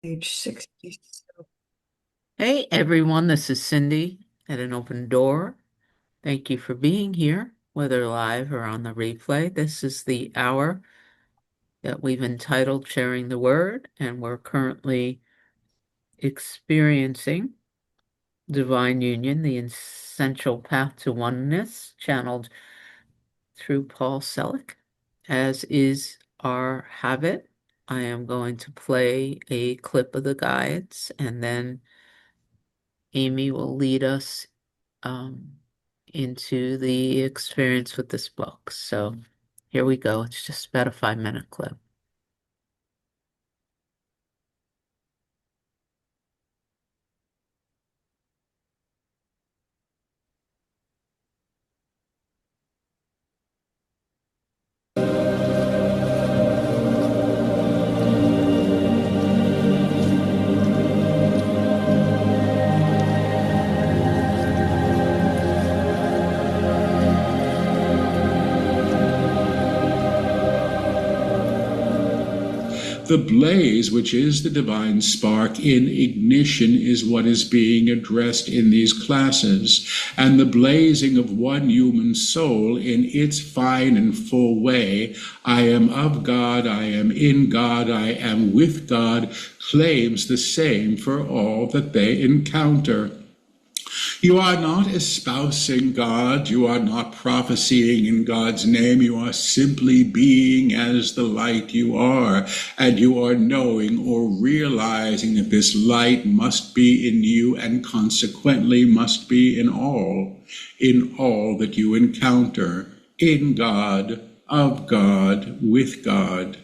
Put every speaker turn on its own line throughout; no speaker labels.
Page 60.
Hey everyone, this is Cindy at an open door. Thank you for being here, whether live or on the replay. This is the hour that we've entitled Sharing the Word, and we're currently experiencing divine union, the essential path to oneness, channeled through Paul Selig. As is our habit, I am going to play a clip of the guides, and then Amy will lead us um, into the experience with this book. So here we go. It's just about a 5 minute clip.
The blaze, which is the divine spark in ignition, is what is being addressed in these classes, and the blazing of one human soul in its fine and full way, I am of God, I am in God, I am with God, claims the same for all that they encounter. You are not espousing God, you are not prophesying in God's name, you are simply being as the light you are, and you are knowing or realizing that this light must be in you and consequently must be in all that you encounter, in God, of God, with God.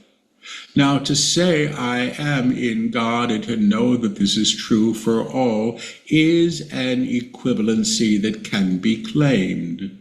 Now, to say I am in God and to know that this is true for all is an equivalency that can be claimed.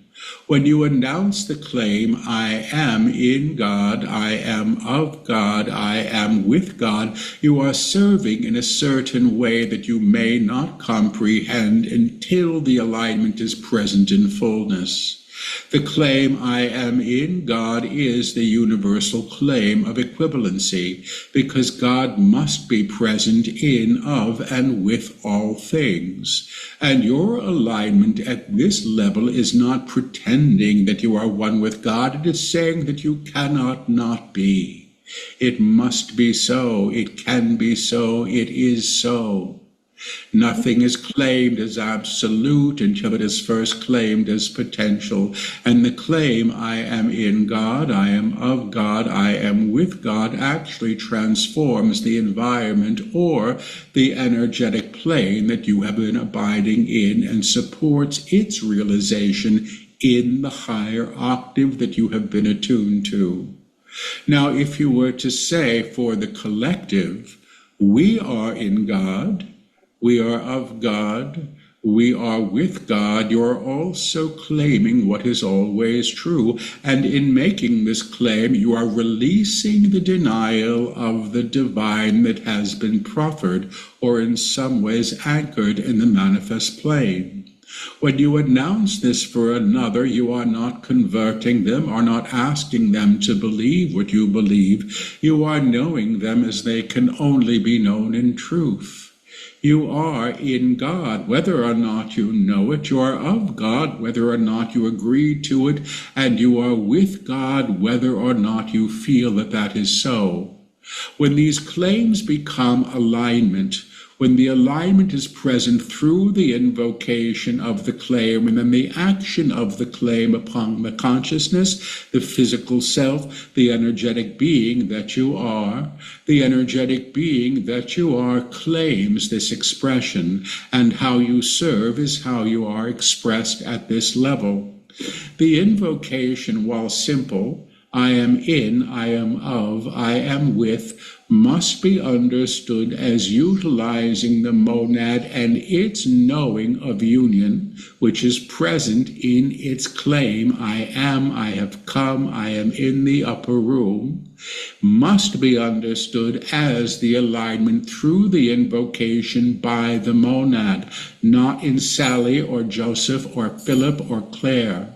When you announce the claim, I am in God, I am of God, I am with God, you are serving in a certain way that you may not comprehend until the alignment is present in fullness. The claim I am in God is the universal claim of equivalency, because God must be present in, of, and with all things. And your alignment at this level is not pretending that you are one with God. It is saying that you cannot not be. It must be so. It can be so. It is so. Nothing is claimed as absolute until it is first claimed as potential. And the claim, I am in God, I am of God, I am with God, actually transforms the environment or the energetic plane that you have been abiding in and supports its realization in the higher octave that you have been attuned to. Now, if you were to say for the collective, we are in God, we are of God, we are with God, you're also claiming what is always true. And in making this claim, you are releasing the denial of the divine that has been proffered or in some ways anchored in the manifest plane. When you announce this for another, you are not converting them or not asking them to believe what you believe. You are knowing them as they can only be known in truth. You are in God, whether or not you know it. You are of God, whether or not you agree to it. And you are with God, whether or not you feel that that is so. When these claims become alignment, when the alignment is present through the invocation of the claim and then the action of the claim upon the consciousness, the physical self, the energetic being that you are, the energetic being that you are claims this expression, and how you serve is how you are expressed at this level. The invocation, while simple, I am in, I am of, I am with, must be understood as utilizing the monad and its knowing of union, which is present in its claim, I am, I have come, I am in the upper room, must be understood as the alignment through the invocation by the monad, not in Sally or Joseph or Philip or Claire.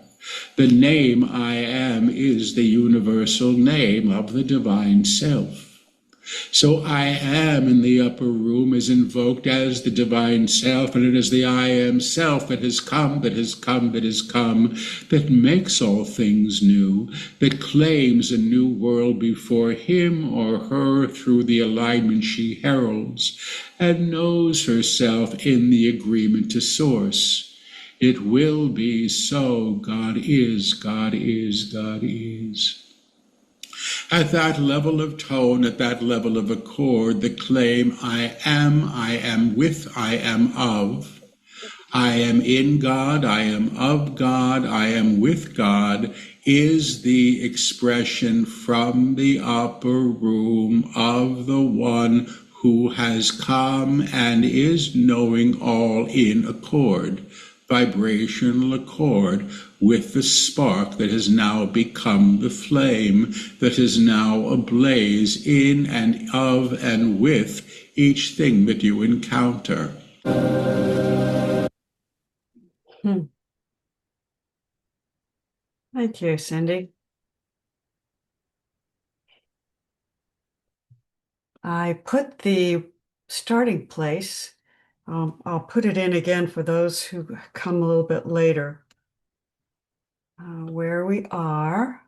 The name I am is the universal name of the divine self. So I am in the upper room is invoked as the divine self, and it is the I am self that has come, that has come, that has come, that makes all things new, that claims a new world before him or her through the alignment she heralds, and knows herself in the agreement to source. It will be so. God is, God is, God is. At that level of tone, at that level of accord, the claim I am with, I am of, I am in God, I am of God, I am with God, is the expression from the upper room of the one who has come and is knowing all in accord, vibrational accord with the spark that has now become the flame, that is now ablaze in and of and with each thing that you encounter.
Hmm. Thank you, Cindy. I put the starting place. I'll put it in again for those who come a little bit later. Where we are.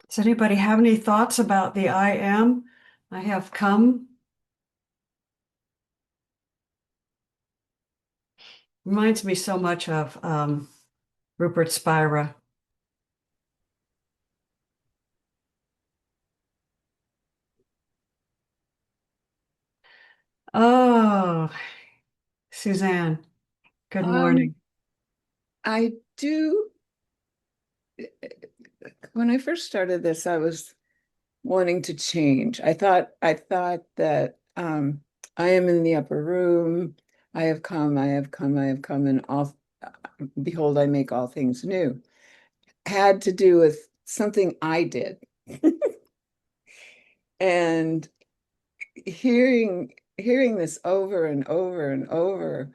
Does anybody have any thoughts about the I am? I have come. Reminds me so much of Rupert Spira. Oh, Suzanne, good
Um,
morning.
I do. When I first started this, I was wanting to change. I thought that I am in the upper room. I have come, I have come, I have come, and all behold, I make all things new. Had to do with something I did. And hearing this over and over and over,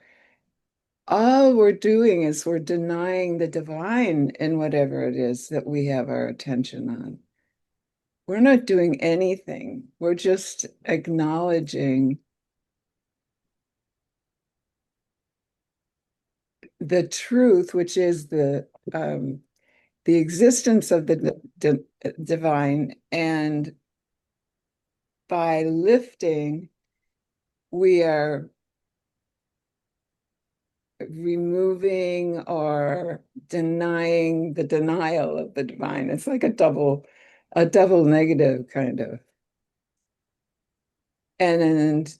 all we're doing is we're denying the divine in whatever it is that we have our attention on. We're not doing anything. We're just acknowledging the truth, which is the existence of the divine. And by lifting, we are removing or denying the denial of the divine. It's like a double negative kind of. And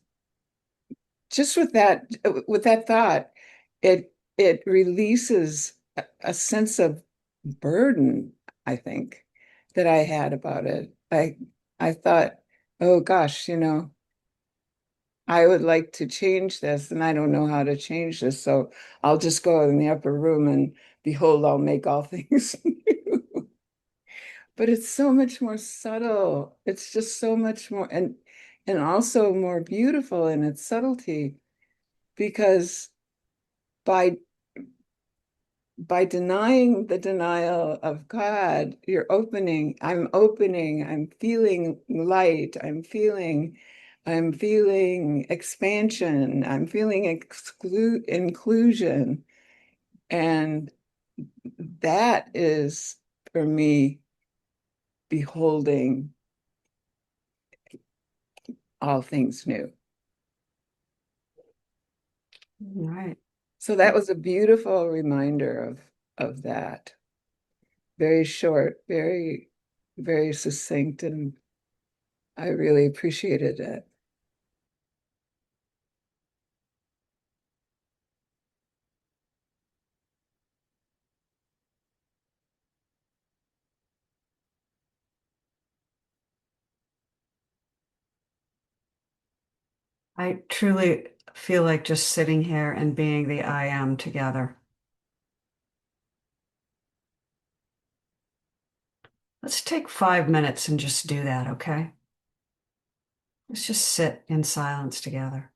just with that thought, it releases a sense of burden, I think, that I had about it. I thought, oh gosh, I would like to change this, and I don't know how to change this, so I'll just go in the upper room and behold, I'll make all things new. But it's so much more subtle. It's just so much more and also more beautiful in its subtlety because by denying the denial of God, I'm feeling light, I'm feeling expansion, I'm feeling inclusion. And that is for me beholding all things new.
All right.
So that was a beautiful reminder of that. Very short, very, very succinct, and I really appreciated it.
I truly feel like just sitting here and being the I am together. Let's take 5 minutes and just do that, okay? Let's just sit in silence together.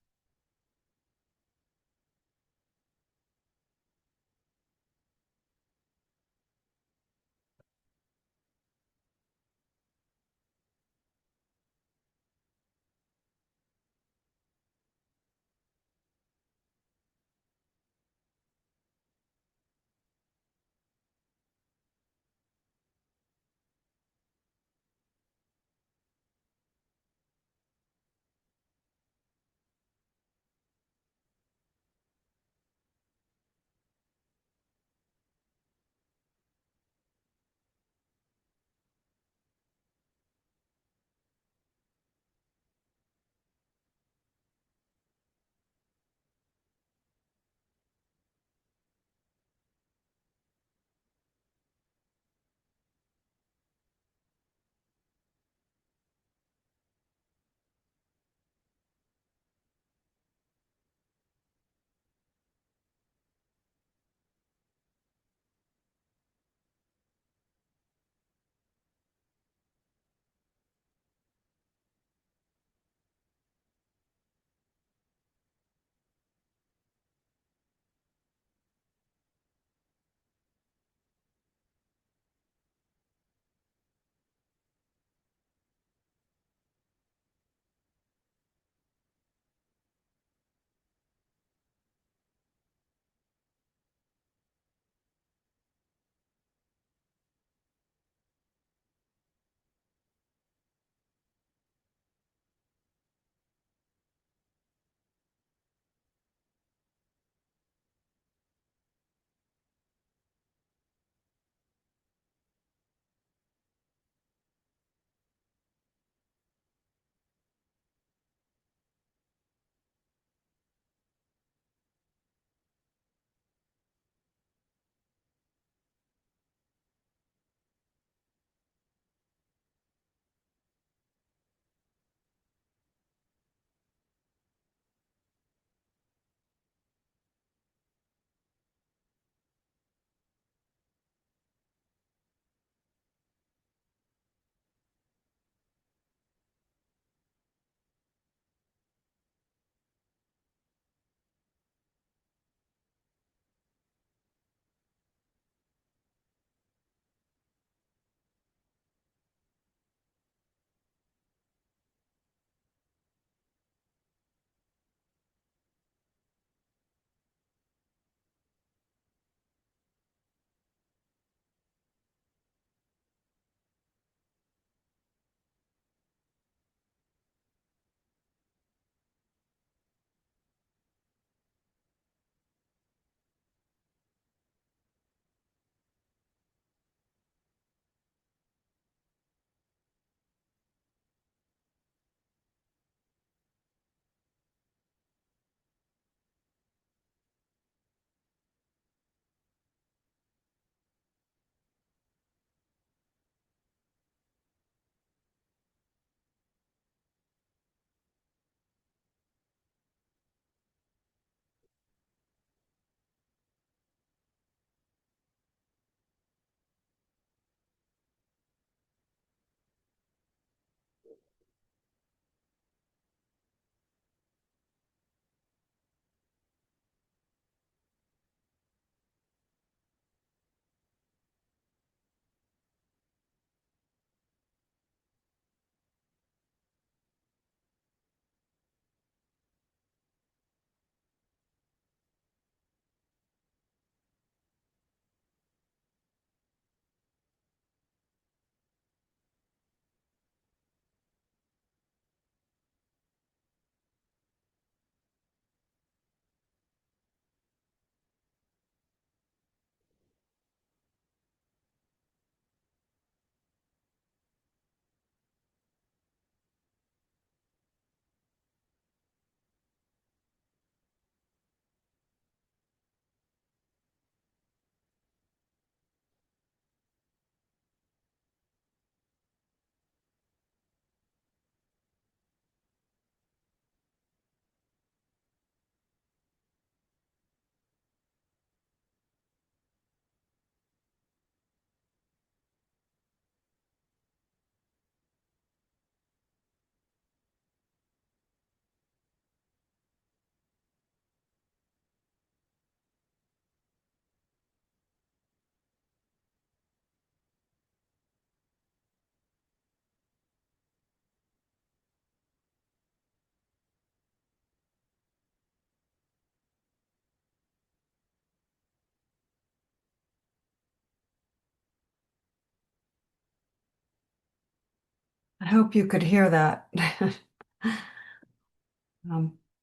I hope you could hear that.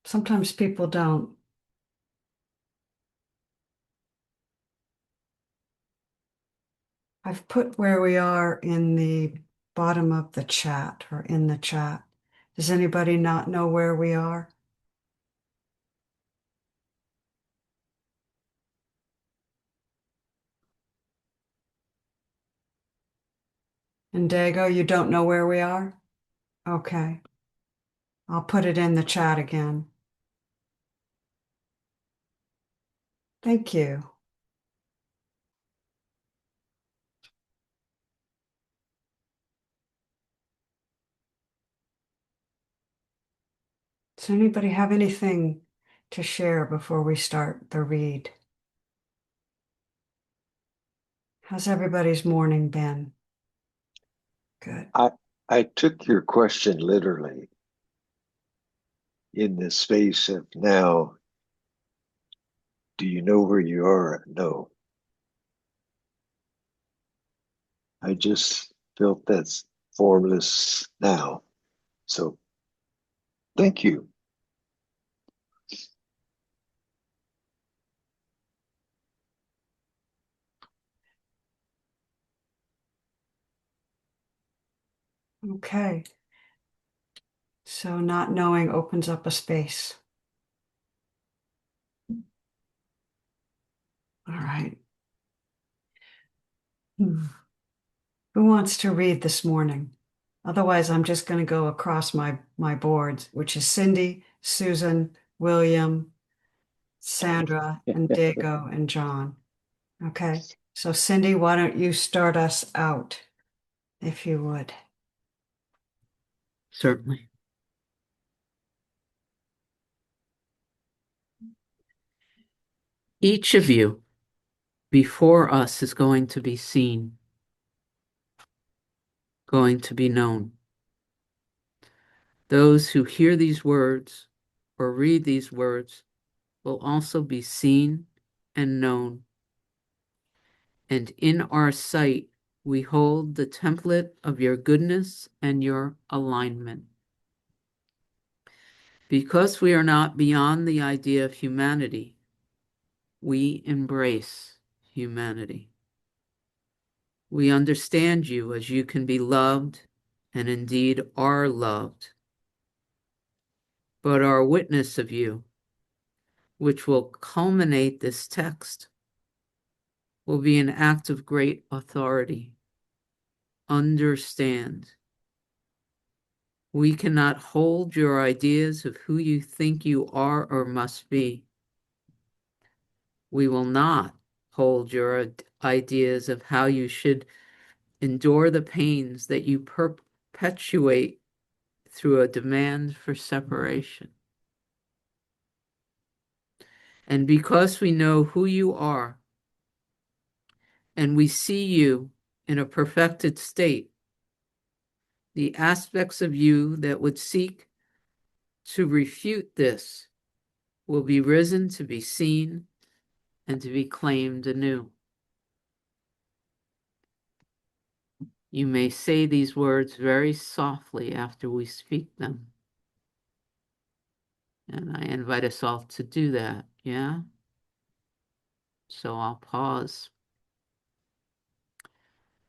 Sometimes people don't. I've put where we are in the bottom of the chat or in the chat. Does anybody not know where we are? And Dago, you don't know where we are? Okay. I'll put it in the chat again. Thank you. Does anybody have anything to share before we start the read? How's everybody's morning been? Good.
I took your question literally. In the space of now, do you know where you are? No. I just felt that's formless now. So thank you.
Okay. So not knowing opens up a space. All right. Who wants to read this morning? Otherwise, I'm just going to go across my boards, which is Cindy, Susan, William, Sandra, and Diego, and John. Okay. So Cindy, why don't you start us out, if you would?
Certainly. Each of you before us is going to be seen, going to be known. Those who hear these words or read these words will also be seen and known. And in our sight, we hold the template of your goodness and your alignment. Because we are not beyond the idea of humanity, we embrace humanity. We understand you as you can be loved and indeed are loved. But our witness of you, which will culminate this text, will be an act of great authority. Understand. We cannot hold your ideas of who you think you are or must be. We will not hold your ideas of how you should endure the pains that you perpetuate through a demand for separation. And because we know who you are, and we see you in a perfected state, the aspects of you that would seek to refute this will be risen to be seen and to be claimed anew. You may say these words very softly after we speak them. And I invite us all to do that, yeah? So I'll pause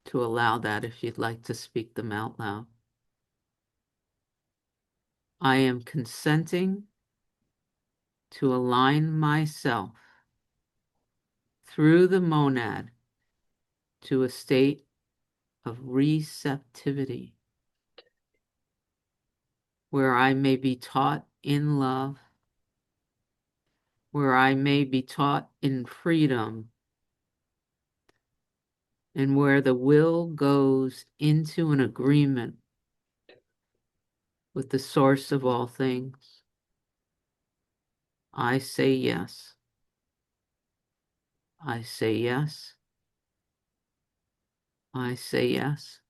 to allow that if you'd like to speak them out loud. I am consenting to align myself through the monad to a state of receptivity where I may be taught in love, where I may be taught in freedom, and where the will goes into an agreement with the source of all things. I say yes. I say yes. I say yes.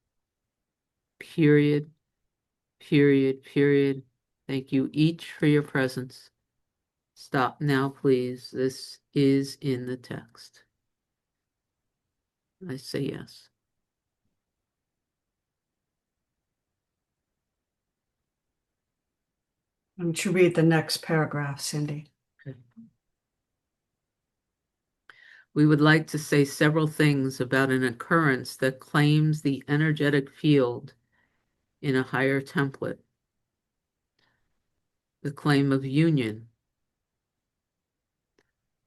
Period. Period. Period. Thank you each for your presence. Stop now, please. This is in the text. I say yes.
And to read the next paragraph, Cindy.
Okay. We would like to say several things about an occurrence that claims the energetic field in a higher template. The claim of union.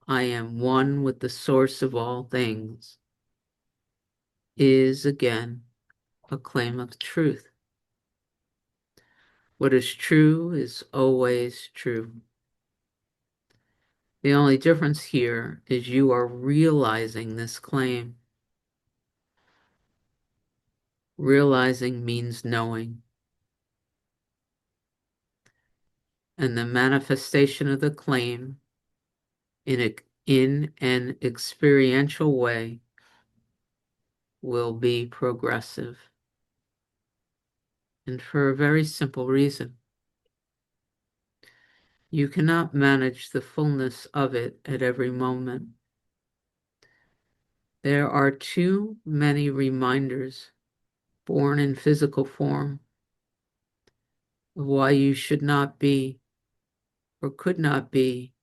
I am one with the source of all things is again a claim of truth. What is true is always true. The only difference here is you are realizing this claim. Realizing means knowing. And the manifestation of the claim in an experiential way will be progressive. And for a very simple reason. You cannot manage the fullness of it at every moment. There are too many reminders born in physical form of why you should not be, or could not be,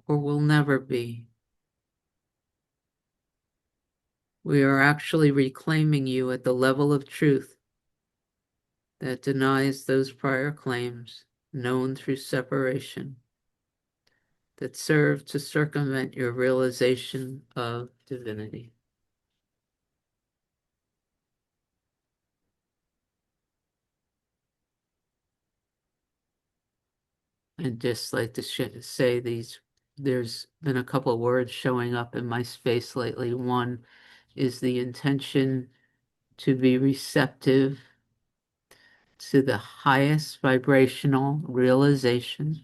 or will never be. We are actually reclaiming you at the level of truth that denies those prior claims known through separation that serve to circumvent your realization of divinity. I'd just like to say there's been a couple of words showing up in my space lately. One is the intention to be receptive to the highest vibrational realization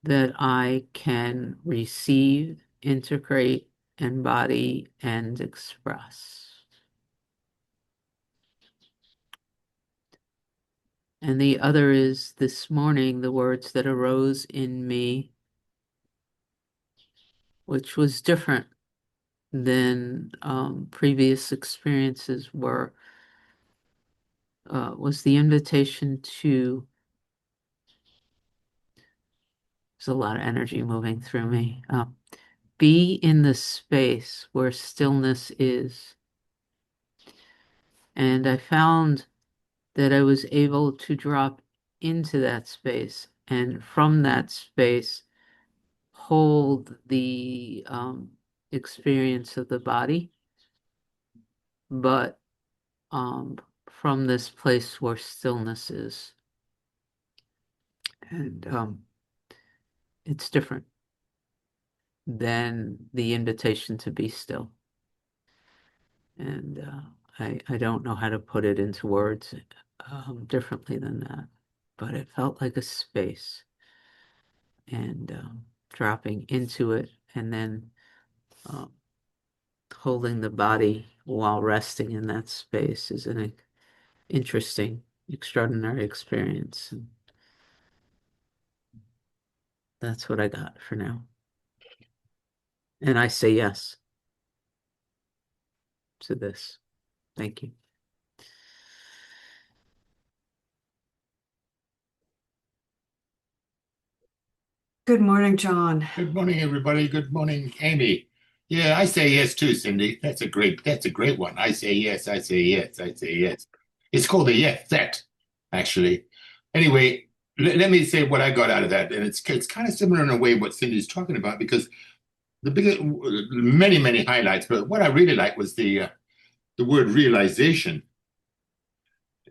that I can receive, integrate, embody, and express. And the other is this morning, the words that arose in me, which was different than previous experiences was the invitation to, there's a lot of energy moving through me, be in the space where stillness is. And I found that I was able to drop into that space, and from that space hold the experience of the body, but from this place where stillness is. And it's different than the invitation to be still. And I don't know how to put it into words differently than that, but it felt like a space, and dropping into it, and then holding the body while resting in that space is an interesting, extraordinary experience. And that's what I got for now. And I say yes to this. Thank you.
Good morning, John.
Good morning, everybody. Good morning, Amy. Yeah, I say yes too, Cindy. That's a great one. I say yes, I say yes, I say yes. It's called a yes set, actually. Anyway, let me say what I got out of that, and it's kind of similar in a way what Cindy's talking about, because the big many highlights, but what I really like was the word realization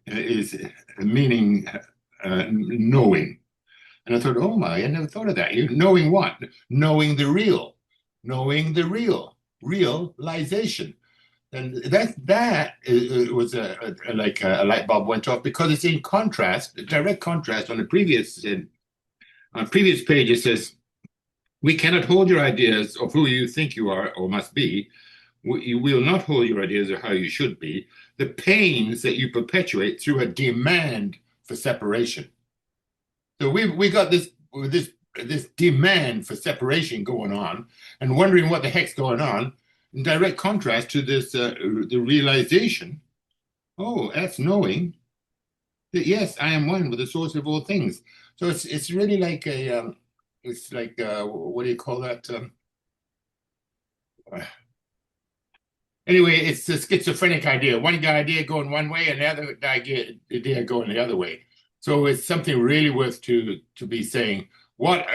is meaning knowing. And I thought, oh my, I never thought of that. Knowing what? Knowing the real, realization. And that was like a light bulb went off, because it's in contrast, direct contrast on previous page. It says, we cannot hold your ideas of who you think you are or must be. You will not hold your ideas of how you should be. The pains that you perpetuate through a demand for separation. So we got this demand for separation going on, and wondering what the heck's going on, in direct contrast to this the realization. Oh, that's knowing. that yes, I am one with the source of all things. So it's really like it's like what do you call that? Anyway, it's a schizophrenic idea. One guy idea going one way, and the other idea going the other way. So it's something really worth to be saying. What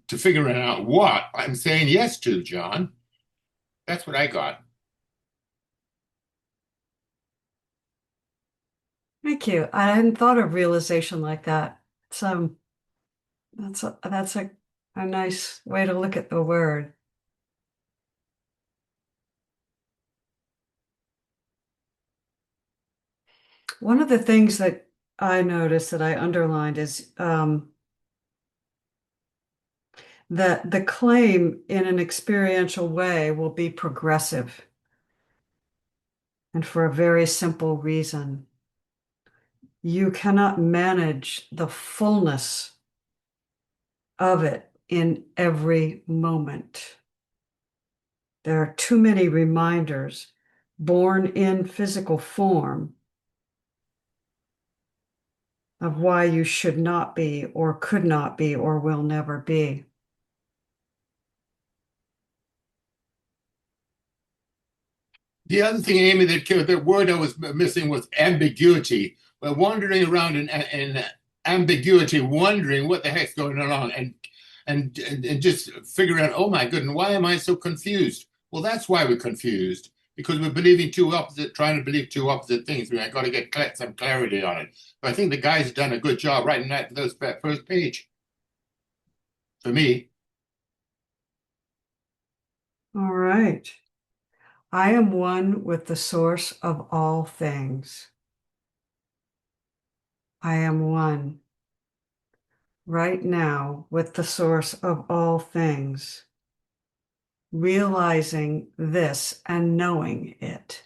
to figuring out what I'm saying yes to, John. That's what I got.
Thank you. I hadn't thought of realization like that. So that's a nice way to look at the word. One of the things that I noticed that I underlined is that the claim in an experiential way will be progressive, and for a very simple reason. You cannot manage the fullness of it in every moment. There are too many reminders born in physical form of why you should not be or could not be or will never be.
The other thing, Amy, that word I was missing was ambiguity. We're wandering around in ambiguity, wondering what the heck's going on, and just figuring out, oh my goodness, why am I so confused? Well, that's why we're confused because we're trying to believe two opposite things. We've got to get some clarity on it. But I think the guy's done a good job writing that first page for me.
All right. I am one with the source of all things. I am one right now with the source of all things, realizing this and knowing it.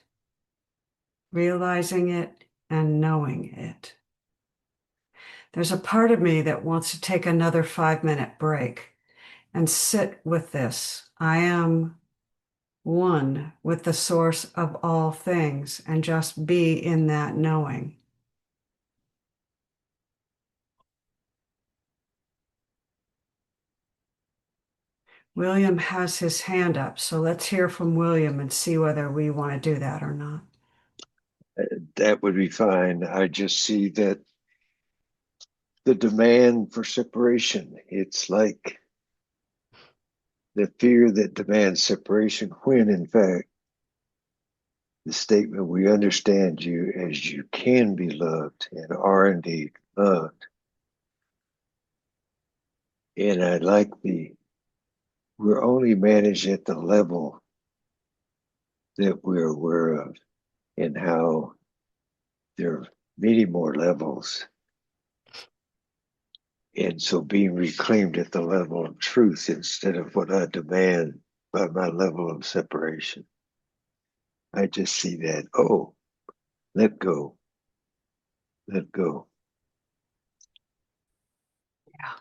Realizing it and knowing it. There's a part of me that wants to take another 5-minute break and sit with this. I am one with the source of all things and just be in that knowing. William has his hand up, so let's hear from William and see whether we want to do that or not.
That would be fine. I just see that the demand for separation, it's like the fear that demands separation, when in fact, the statement, we understand you as you can be loved and are indeed loved. And I like we're only managed at the level that we're aware of, and how there are many more levels. And so being reclaimed at the level of truth instead of what I demand by my level of separation. I just see that, oh, let go, let go.
Yeah.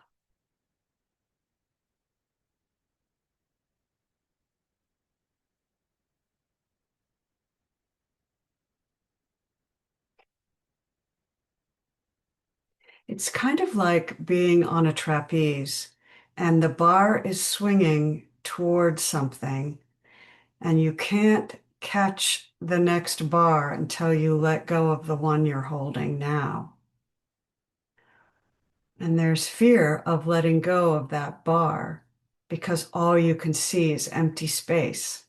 It's kind of like being on a trapeze and the bar is swinging towards something and you can't catch the next bar until you let go of the one you're holding now. And there's fear of letting go of that bar because all you can see is empty space.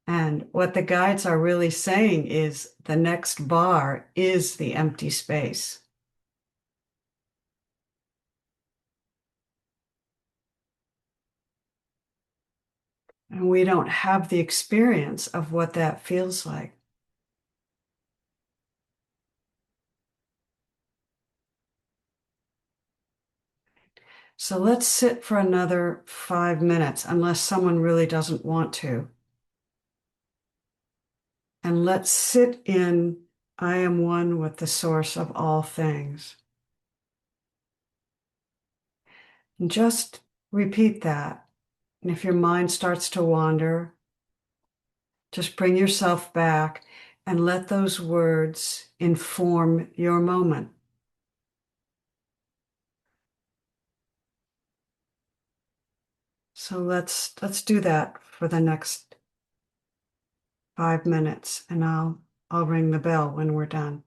And what the guides are really saying is the next bar is the empty space. And we don't have the experience of what that feels like. So let's sit for another 5 minutes, unless someone really doesn't want to. And let's sit in, I am one with the source of all things. And just repeat that. And if your mind starts to wander, just bring yourself back and let those words inform your moment. So let's do that for the next 5 minutes, and I'll ring the bell when we're done.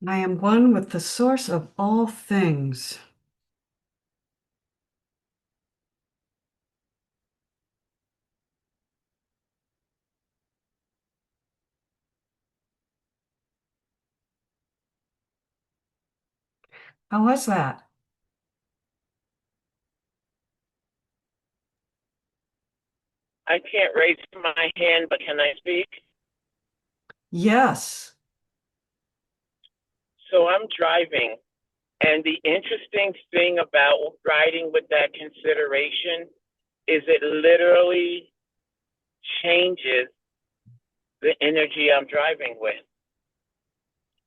I am one with the source of all things. How was that?
I can't raise my hand, but can I speak?
Yes.
So I'm driving, and the interesting thing about riding with that consideration is it literally changes the energy I'm driving with.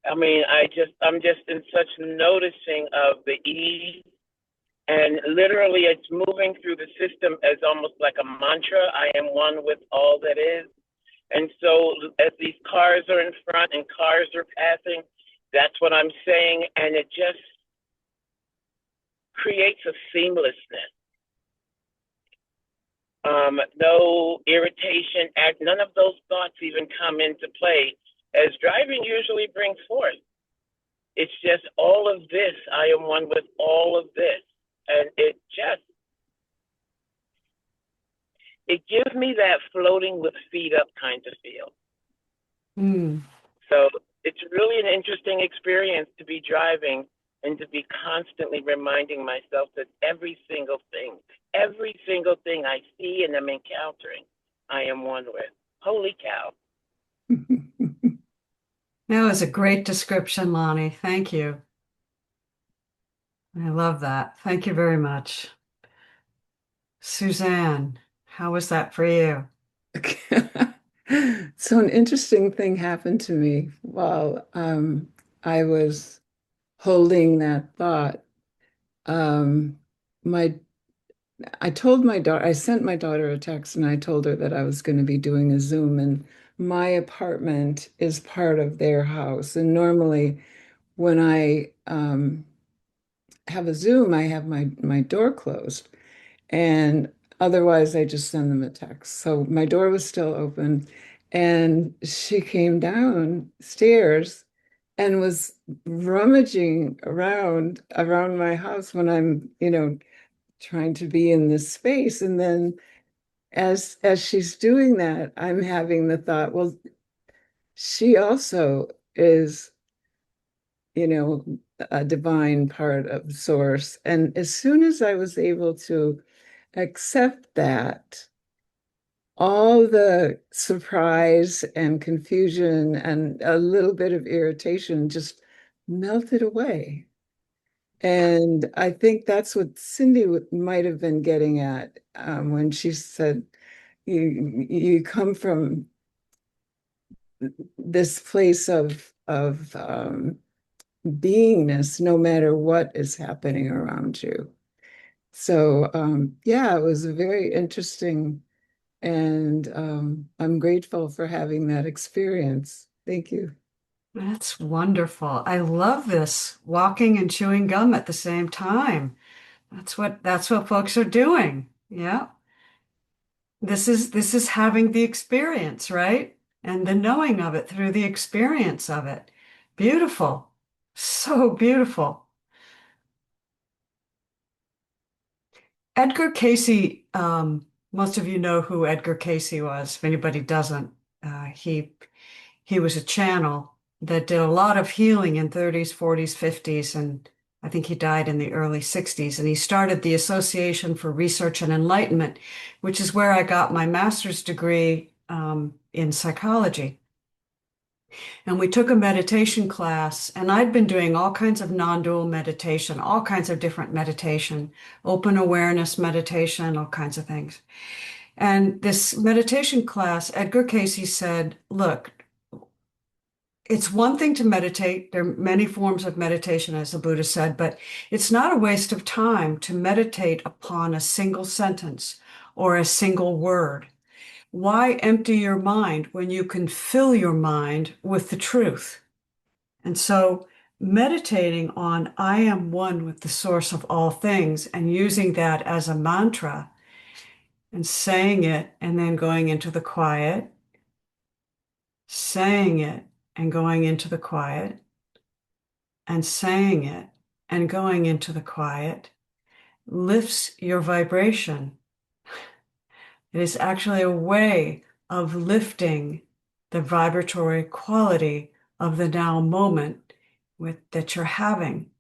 I mean, I'm just in such noticing of the ease, and literally it's moving through the system as almost like a mantra. I am one with all that is. And so as these cars are in front and cars are passing, that's what I'm saying. And it just creates a seamlessness. No irritation, none of those thoughts even come into play as driving usually brings forth. It's just all of this. I am one with all of this. And it gives me that floating with feet up kind of feel.
Mm.
So it's really an interesting experience to be driving and to be constantly reminding myself that every single thing I see and am encountering, I am one with. Holy cow.
That was a great description, Lonnie. Thank you. I love that. Thank you very much. Suzanne, how was that for you?
So an interesting thing happened to me while I was holding that thought. Um, my I told my daughter, I sent my daughter a text and I told her that I was going to be doing a Zoom, and my apartment is part of their house. And normally when I have a Zoom, I have my door closed. And otherwise, I just send them a text. So my door was still open, and she came downstairs and was rummaging around my house when I'm, trying to be in this space. And then as she's doing that, I'm having the thought, well, she also is, a divine part of source. And as soon as I was able to accept that, all the surprise and confusion and a little bit of irritation just melted away. And I think that's what Cindy might have been getting at when she said, you come from this place of beingness, no matter what is happening around you. So yeah, it was a very interesting, and I'm grateful for having that experience. Thank you.
That's wonderful. I love this walking and chewing gum at the same time. That's what folks are doing. Yeah. This is having the experience, right? And the knowing of it through the experience of it. Beautiful. So beautiful. Edgar Casey, most of you know who Edgar Casey was. If anybody doesn't, he was a channel that did a lot of healing in 30s, 40s, 50s, and I think he died in the early 60s. And he started the Association for Research and Enlightenment, which is where I got my master's degree in psychology. And we took a meditation class, and I'd been doing all kinds of non-dual meditation, all kinds of different meditation, open awareness meditation, all kinds of things. And this meditation class, Edgar Casey said, look, it's one thing to meditate. There are many forms of meditation, as the Buddha said, but it's not a waste of time to meditate upon a single sentence or a single word. Why empty your mind when you can fill your mind with the truth? And so meditating on I am one with the source of all things and using that as a mantra and saying it and then going into the quiet, saying it and going into the quiet, and saying it and going into the quiet lifts your vibration. It is actually a way of lifting the vibratory quality of the now moment that you're having.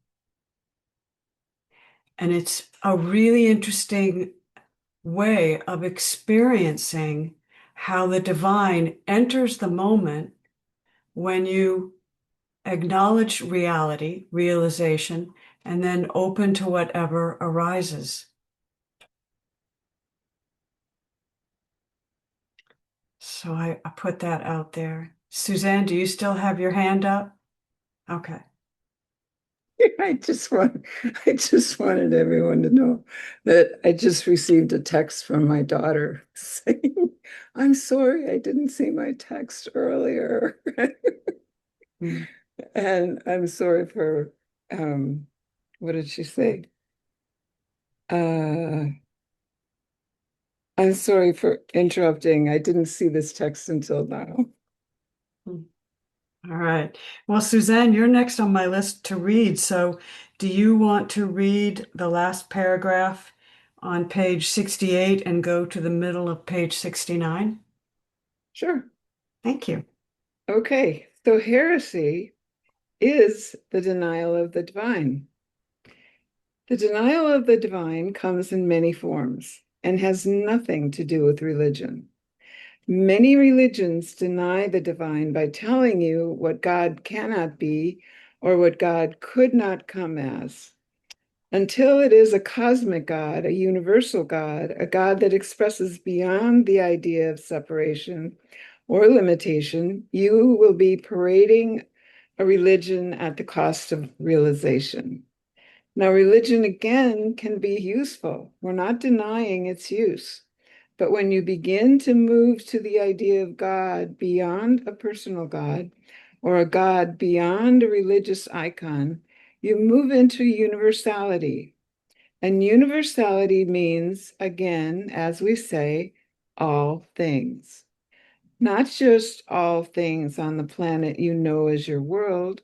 And it's a really interesting way of experiencing how the divine enters the moment when you acknowledge reality, realization, and then open to whatever arises. So I put that out there. Suzanne, do you still have your hand up? Okay.
I just wanted everyone to know that I just received a text from my daughter saying, "I'm sorry I didn't see my text earlier."
Mm.
And I'm sorry for what did she say? Uh I'm sorry for interrupting. I didn't see this text until now.
All right. Well, Suzanne, you're next on my list to read. So do you want to read the last paragraph on page 68 and go to the middle of page 69?
Sure.
Thank you.
Okay. So heresy is the denial of the divine. The denial of the divine comes in many forms and has nothing to do with religion. Many religions deny the divine by telling you what God cannot be or what God could not come as. Until it is a cosmic God, a universal God, a God that expresses beyond the idea of separation or limitation, you will be parading a religion at the cost of realization. Now, religion again can be useful. We're not denying its use. But when you begin to move to the idea of God beyond a personal God or a God beyond a religious icon, you move into universality. And universality means, again, as we say, all things. Not just all things on the planet you know as your world,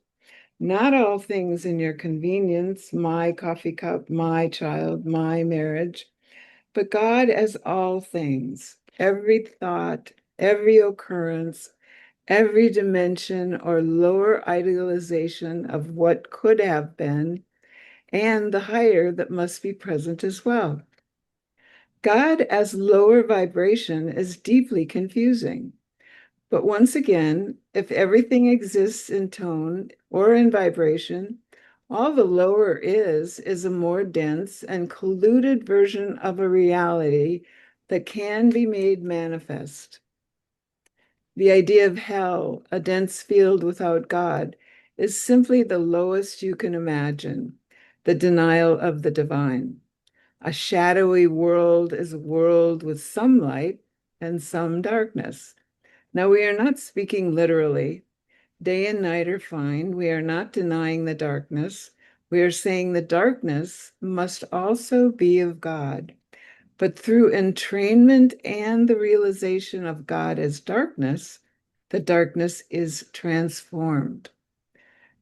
not all things in your convenience, my coffee cup, my child, my marriage, but God as all things, every thought, every occurrence, every dimension or lower idealization of what could have been, and the higher that must be present as well. God as lower vibration is deeply confusing. But once again, if everything exists in tone or in vibration, all the lower is a more dense and colluded version of a reality that can be made manifest. The idea of hell, a dense field without God, is simply the lowest you can imagine, the denial of the divine. A shadowy world is a world with some light and some darkness. Now, we are not speaking literally. Day and night are fine. We are not denying the darkness. We are saying the darkness must also be of God. But through entrainment and the realization of God as darkness, the darkness is transformed.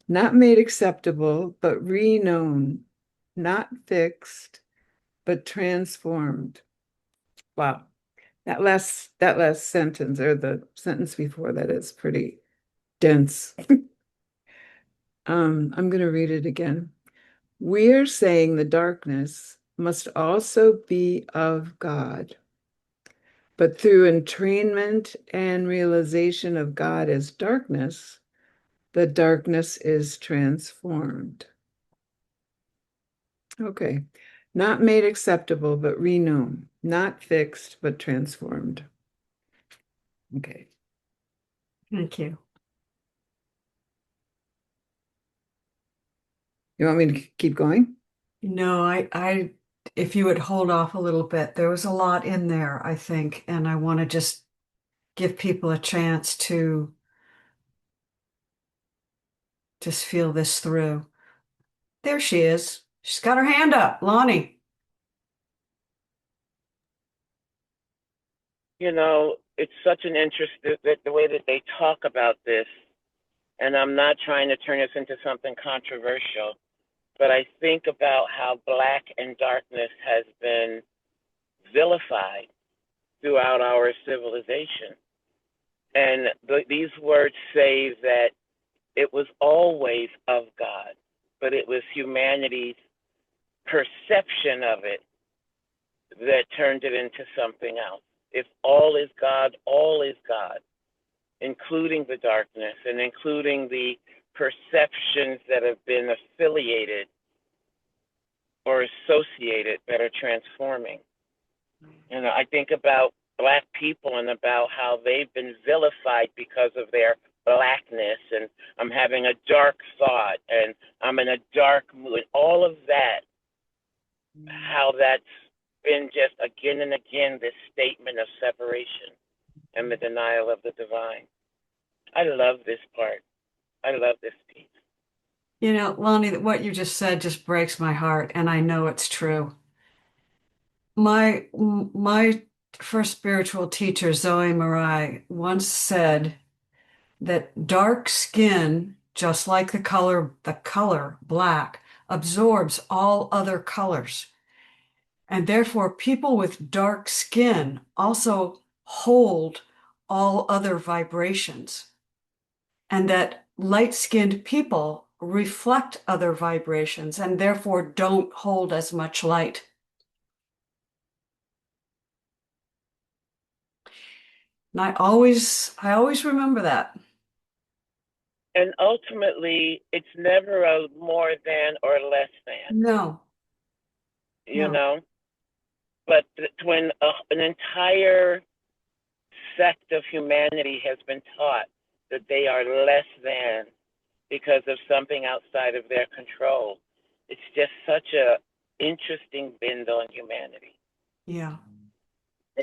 Not made acceptable, but reknown. Not fixed, but transformed. Wow. That last sentence, or the sentence before that, is pretty dense. I'm going to read it again. We are saying the darkness must also be of God, but through entrainment and realization of God as darkness, the darkness is transformed. Okay. Not made acceptable, but reknown. Not fixed, but transformed. Okay.
Thank you.
You want me to keep going?
No, if you would hold off a little bit, there was a lot in there, I think, and I want to just give people a chance to just feel this through. There she is. She's got her hand up, Lonnie.
It's such an interest that the way that they talk about this. And I'm not trying to turn this into something controversial, but I think about how black and darkness has been vilified throughout our civilization. And these words say that it was always of God, but it was humanity's perception of it that turned it into something else. If all is God, all is God, including the darkness and including the perceptions that have been affiliated or associated that are transforming. You know, I think about Black people and about how they've been vilified because of their Blackness, and I'm having a dark thought and I'm in a dark mood, all of that, how that's been just again and again this statement of separation and the denial of the divine. I love this part. I love this piece.
You know, Lonnie, what you just said just breaks my heart, and I know it's true. My first spiritual teacher, Zoe Marai, once said that dark skin, just like the color black, absorbs all other colors. And therefore, people with dark skin also hold all other vibrations. And that light-skinned people reflect other vibrations and therefore don't hold as much light. And I always remember that.
And ultimately, it's never a more than or less than,
No,
you
no.
know? But when an entire sect of humanity has been taught that they are less than because of something outside of their control, it's just such a interesting bend on humanity.
Yeah.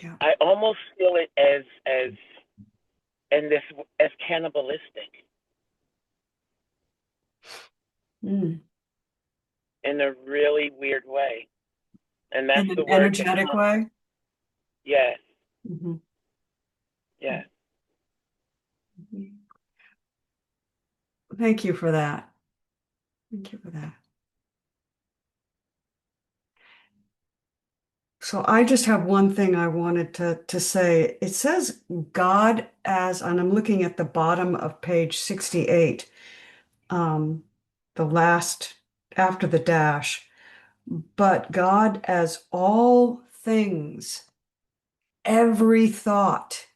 Yeah.
I almost feel it as as cannibalistic
Mm.
in a really weird way. And that's
In an
the word that
energetic
comes.
way.
Yes,
Mhm.
yes.
Thank you for that. Thank you for that. So I just have one thing I wanted to say. It says God as, and I'm looking at the bottom of page 68, the last after the dash, but God as all things, every thought,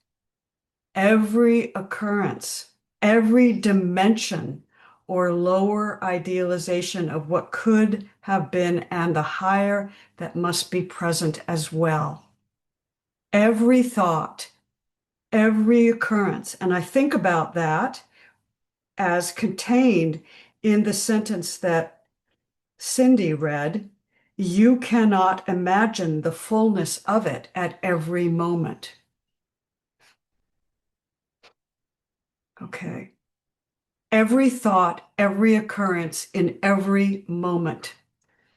every occurrence, every dimension or lower idealization of what could have been, and the higher that must be present as well. Every thought, every occurrence. And I think about that as contained in the sentence that Cindy read. You cannot imagine the fullness of it at every moment. Okay. Every thought, every occurrence in every moment.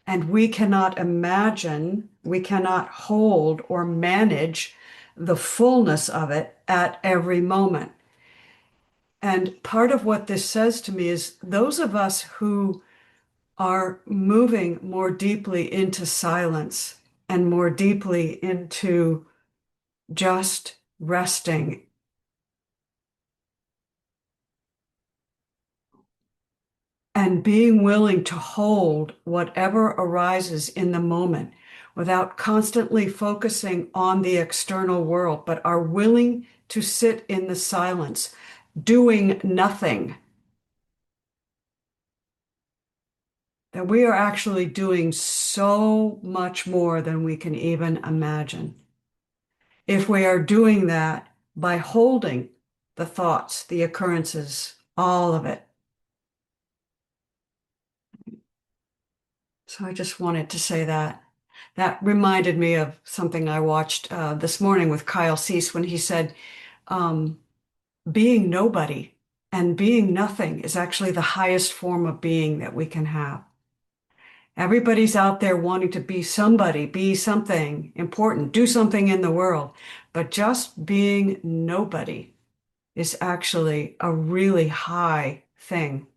And we cannot imagine, we cannot hold or manage the fullness of it at every moment. And part of what this says to me is those of us who are moving more deeply into silence and more deeply into just resting and being willing to hold whatever arises in the moment without constantly focusing on the external world, but are willing to sit in the silence, doing nothing, that we are actually doing so much more than we can even imagine. If we are doing that by holding the thoughts, the occurrences, all of it. So I just wanted to say that. That reminded me of something I watched this morning with Kyle Cease when he said, um, being nobody and being nothing is actually the highest form of being that we can have. Everybody's out there wanting to be somebody, be something important, do something in the world, but just being nobody is actually a really high thing.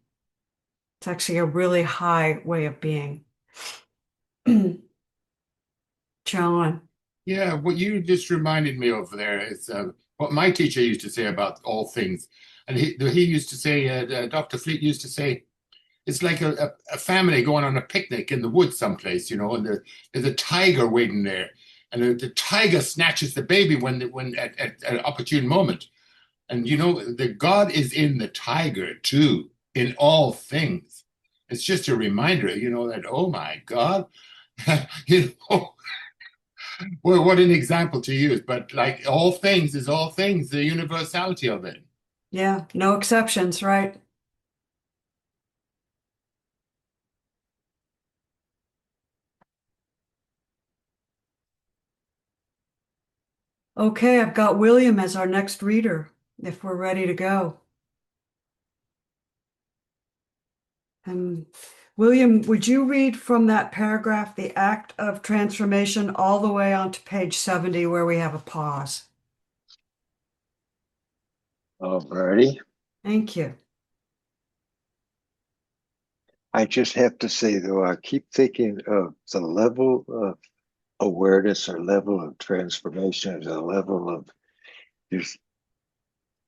It's actually a really high way of being. John.
Yeah, what you just reminded me of there is what my teacher used to say about all things. And he used to say, Dr. Fleet used to say, it's like a family going on a picnic in the woods someplace, you know, and there's a tiger waiting there. And the tiger snatches the baby when at an opportune moment. And you know, the God is in the tiger too, in all things. It's just a reminder, you know, that, oh my God, you know, well, what an example to use. But like all things is all things, the universality of it.
Yeah, no exceptions, right? Okay, I've got William as our next reader, if we're ready to go. William, would you read from that paragraph, the act of transformation, all the way on to page 70 where we have a pause?
Alrighty.
Thank you.
I just have to say, though, I keep thinking of the level of awareness or level of transformation, the level of just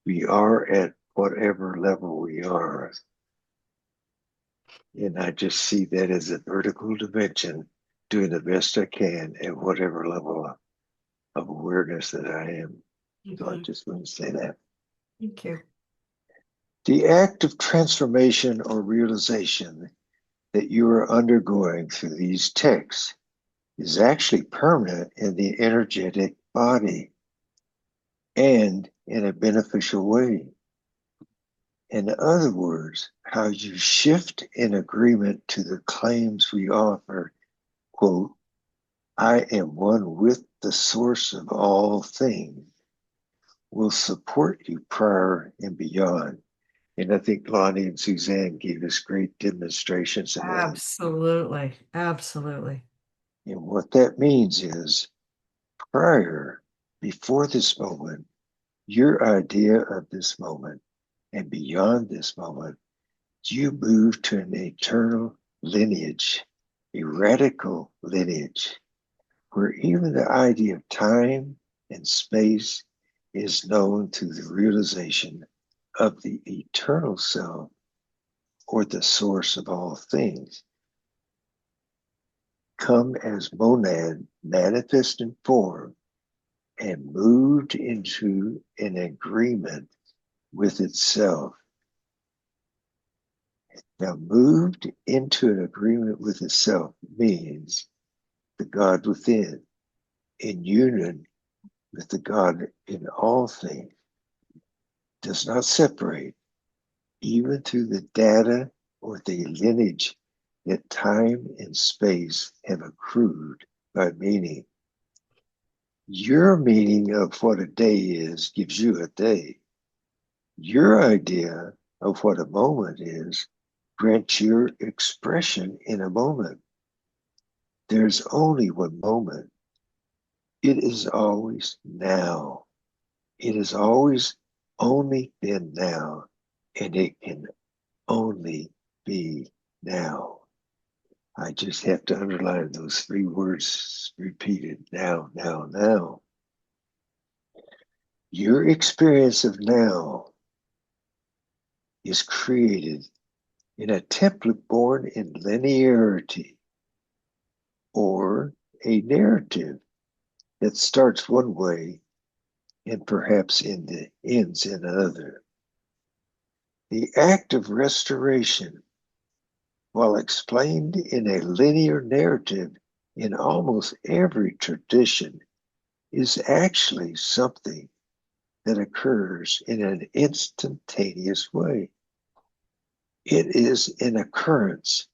we are at whatever level we are. And I just see that as a vertical dimension, doing the best I can at whatever level of awareness that I am. So I just want to say that.
Thank you.
The act of transformation or realization that you are undergoing through these texts is actually permanent in the energetic body and in a beneficial way. In other words, how you shift in agreement to the claims we offer, quote, I am one with the source of all things, will support you prior and beyond. And I think Lonnie and Suzanne gave us great demonstrations of that.
Absolutely. Absolutely.
And what that means is prior, before this moment, your idea of this moment and beyond this moment, you move to an eternal lineage, a radical lineage, where even the idea of time and space is known through the realization of the eternal self or the source of all things. Come as monad, manifest in form, and moved into an agreement with itself. Now, moved into an agreement with itself means the God within, in union with the God in all things, does not separate, even through the data or the lineage that time and space have accrued by meaning. Your meaning of what a day is gives you a day. Your idea of what a moment is grants your expression in a moment. There's only one moment. It is always now. It has always only been now, and it can only be now. I just have to underline those three words repeated: now, now, now. Your experience of now is created in a template born in linearity or a narrative that starts one way and perhaps ends in another. The act of restoration, while explained in a linear narrative in almost every tradition, is actually something that occurs in an instantaneous way. It is an occurrence,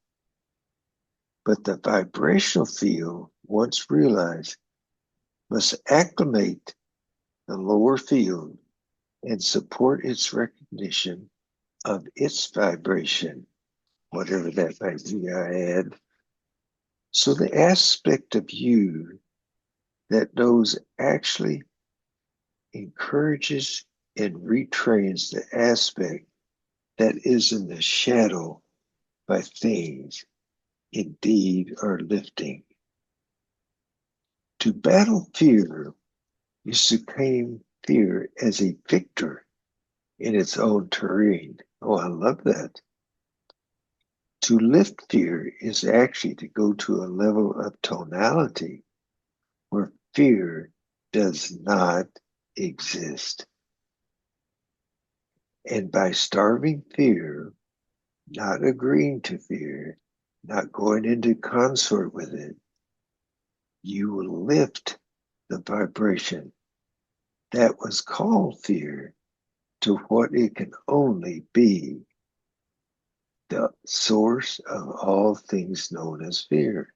but the vibrational field, once realized, must acclimate the lower field and support its recognition of its vibration, whatever that might be, I add. So the aspect of you that knows actually encourages and retrains the aspect that is in the shadow by things indeed are lifting. To battle fear is to claim fear as a victor in its own terrain. Oh, I love that. To lift fear is actually to go to a level of tonality where fear does not exist. And by starving fear, not agreeing to fear, not going into consort with it, you will lift the vibration that was called fear to what it can only be, the source of all things known as fear.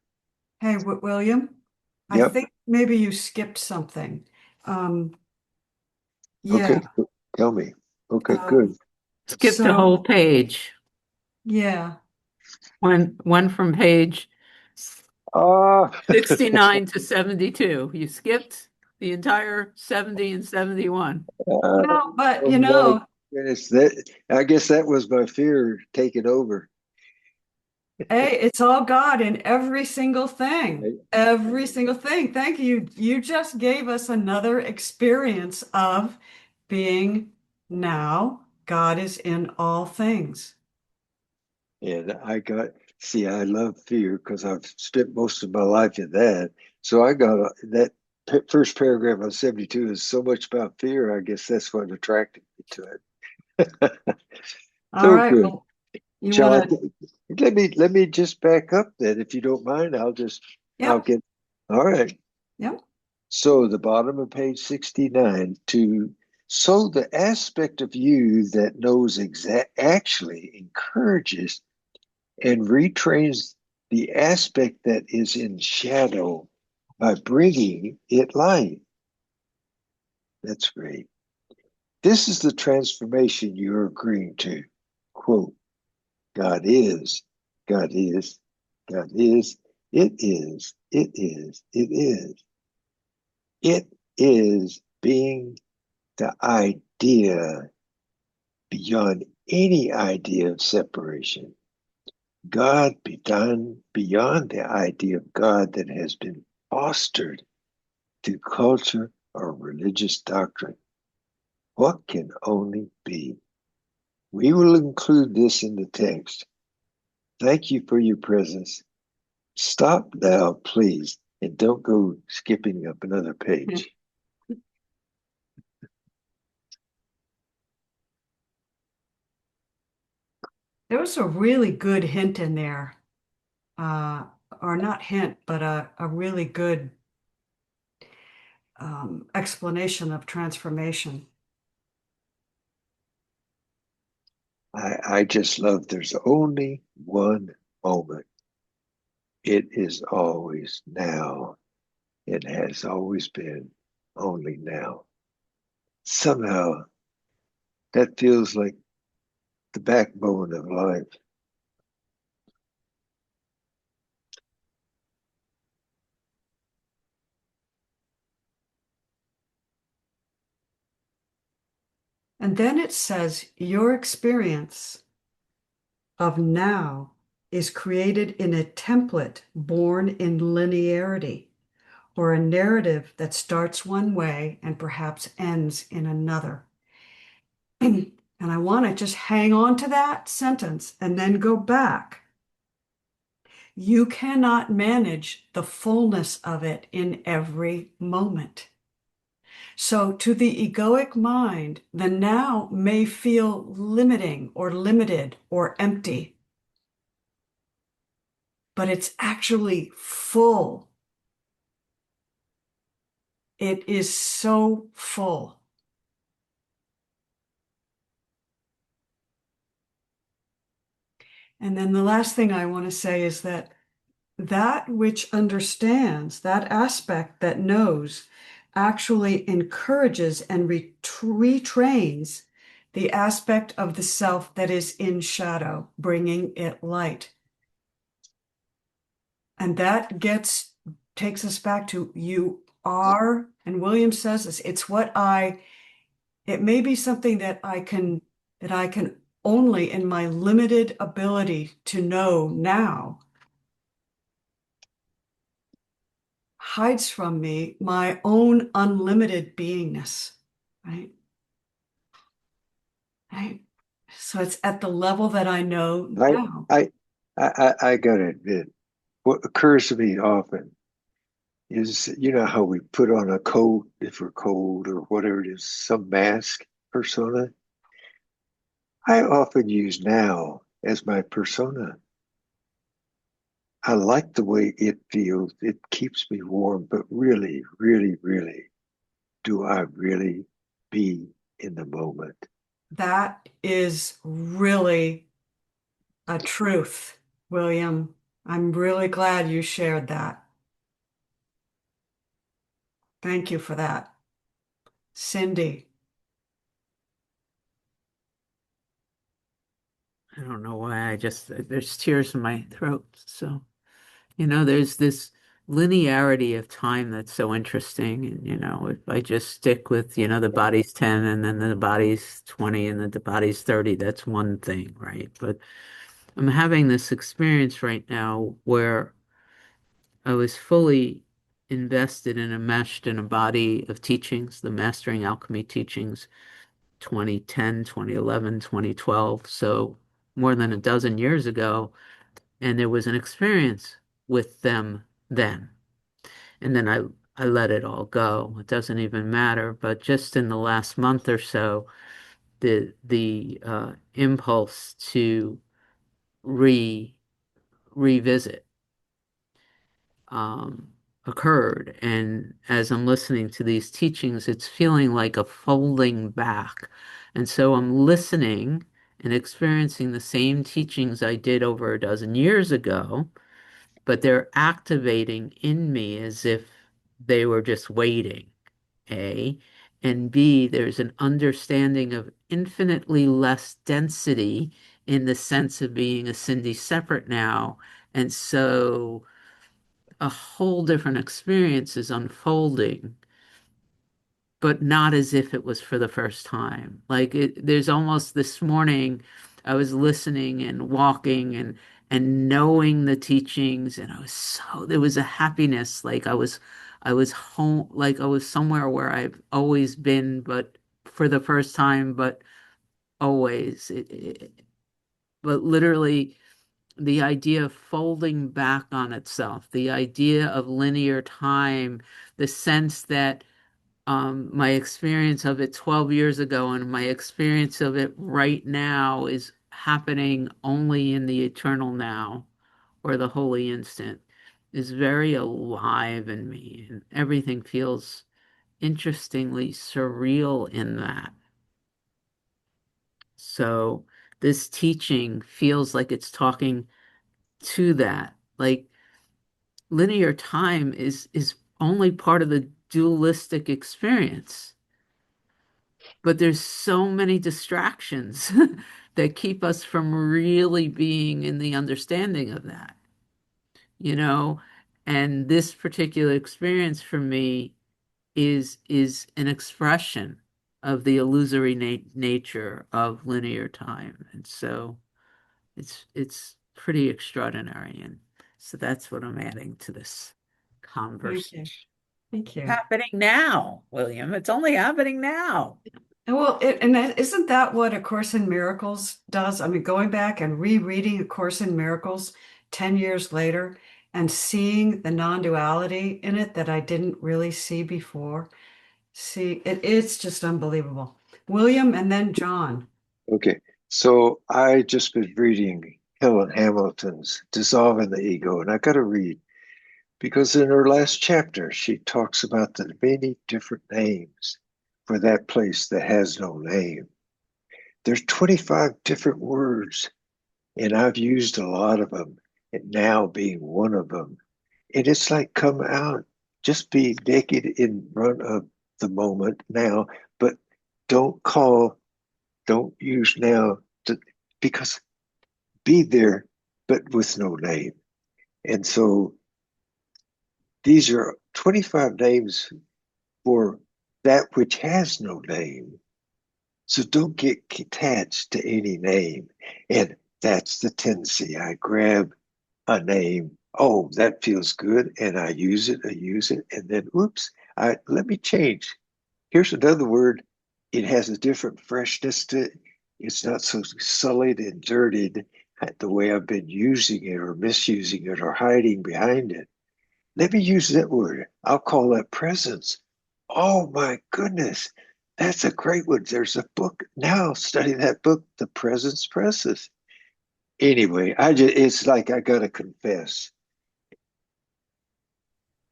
Hey, William, I
Yep.
think maybe you skipped something. Um,
Okay.
yeah.
Tell me. Okay, good.
Um,
Skip the whole
so
page.
yeah.
One from page
Ah,
69 to 72. You skipped the entire 70 and 71.
Well, but
oh my goodness. I guess that was my fear taking over.
hey, it's all God in every single thing.
Right?
Every single thing. Thank you. You just gave us another experience of being now. God is in all things.
And I love fear because I've spent most of my life in that. So I got that first paragraph on 72 is so much about fear. I guess that's what attracted me to it.
All
So
right.
good.
Well, you
Shall I?
want to,
Let me just back up then, if you don't mind. I'll
yep,
get. All right.
yep.
So the bottom of page 69 so the aspect of you that knows actually encourages and retrains the aspect that is in shadow by bringing it light. That's great. This is the transformation you're agreeing to. Quote, God is, God is, God is, it is, it is, it is. It is being the idea beyond any idea of separation. God beyond the idea of God that has been fostered through culture or religious doctrine. What can only be? We will include this in the text. Thank you for your presence. Stop now, please, and don't go skipping up another page.
There was a really good hint in there. Uh, or not hint, but a really good explanation of transformation.
I just love there's only one moment. It is always now. It has always been only now. Somehow that feels like the backbone of life.
And then it says, your experience of now is created in a template born in linearity, or a narrative that starts one way and perhaps ends in another. And I want to just hang on to that sentence and then go back. You cannot manage the fullness of it in every moment. So, to the egoic mind, the now may feel limiting or limited or empty, but it's actually full. It is so full. And then the last thing I want to say is that which understands, that aspect that knows, actually encourages and retrains the aspect of the self that is in shadow, bringing it light. And that takes us back to you are, and William says this, it may be something that I can only in my limited ability to know now hides from me my own unlimited beingness, right? Right. So it's at the level that I know
I
now.
I gotta admit, what occurs to me often is, you know how we put on a coat if we're cold or whatever it is, some mask persona. I often use now as my persona. I like the way it feels. It keeps me warm, but really, really, really, do I really be in the moment?
That is really a truth, William. I'm really glad you shared that. Thank you for that. Cindy.
I don't know why there's tears in my throat. So, there's this linearity of time that's so interesting. And, if I just stick with, the body's 10 and then the body's 20 and then the body's 30, that's one thing, right? But I'm having this experience right now where I was fully invested and enmeshed in a body of teachings, the Mastering Alchemy teachings, 2010, 2011, 2012. So more than a dozen years ago. And there was an experience with them then. And then I let it all go. It doesn't even matter. But just in the last month or so, the impulse to re revisit um, occurred. And as I'm listening to these teachings, it's feeling like a folding back. And so I'm listening and experiencing the same teachings I did over a dozen years ago, but they're activating in me as if they were just waiting, A. And B, there's an understanding of infinitely less density in the sense of being a Cindy separate now. And so a whole different experience is unfolding, but not as if it was for the first time. There's almost this morning, I was listening and walking and knowing the teachings, and there was a happiness, I was home, like I was somewhere where I've always been, but for the first time, but always. But literally the idea of folding back on itself, the idea of linear time, the sense that my experience of it 12 years ago and my experience of it right now is happening only in the eternal now or the holy instant is very alive in me. And everything feels interestingly surreal in that. So this teaching feels like it's talking to that. Like linear time is only part of the dualistic experience. But there's so many distractions that keep us from really being in the understanding of that, you know? And this particular experience for me is an expression of the illusory nature of linear time. And so it's pretty extraordinary. And so that's what I'm adding to this
Thank you.
conversation.
Thank you.
Happening now, William. It's only happening now.
Well, isn't that what A Course in Miracles does? I mean, going back and rereading A Course in Miracles 10 years later and seeing the non-duality in it that I didn't really see before. It's just unbelievable. William and then John.
Okay, so I just been reading Helen Hamilton's Dissolving the Ego, and I got to read because in her last chapter, she talks about the many different names for that place that has no name. There's 25 different words, and I've used a lot of them, and now being one of them. And it's like, come out, just be naked in front of the moment now, but don't use now because be there, but with no name. And so these are 25 names for that which has no name. So don't get attached to any name. And that's the tendency. I grab a name. Oh, that feels good. And I use it, and then, oops, let me change. Here's another word. It has a different freshness to it. It's not so sullied and dirtied the way I've been using it or misusing it or hiding behind it. Let me use that word. I'll call that presence. Oh my goodness. That's a great one. There's a book now. Study that book, The Presence Presses. Anyway, it's like I gotta confess.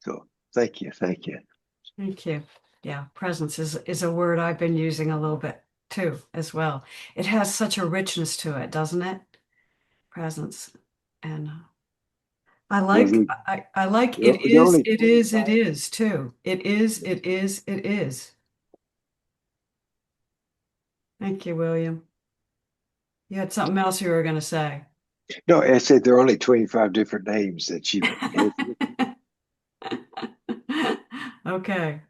So thank you.
Thank you. Yeah, presence is a word I've been using a little bit too, as well. It has such a richness to it, doesn't it? Presence. And I
Well,
like I like it
the
is,
only
it is, it is too. It is, it is, it is. Thank you, William. You had something else you were going to say.
no, I said there are only 25 different names that you had.
Okay.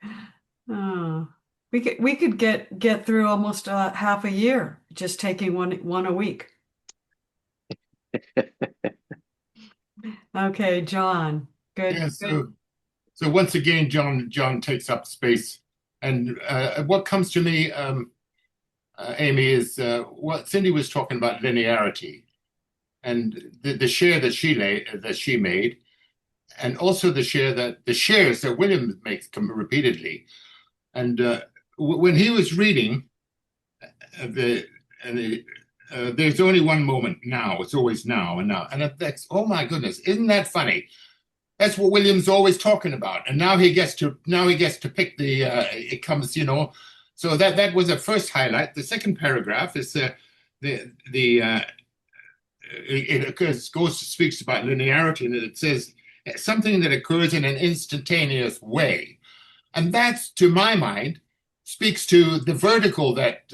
Oh, we could get through almost half a year just taking one a week. Okay, John. Good.
Yeah, so once again, John takes up space, and what comes to me, Amy, is what Cindy was talking about linearity, and the share that she made, and also the shares that William makes repeatedly, and when he was reading the and there's only one moment now. It's always now and now, and that's, oh my goodness, isn't that funny? That's what William's always talking about, and now he gets to pick the. It comes, So that was the first highlight. The second paragraph is the it occurs, speaks about linearity, and it says something that occurs in an instantaneous way, and that's, to my mind, speaks to the vertical that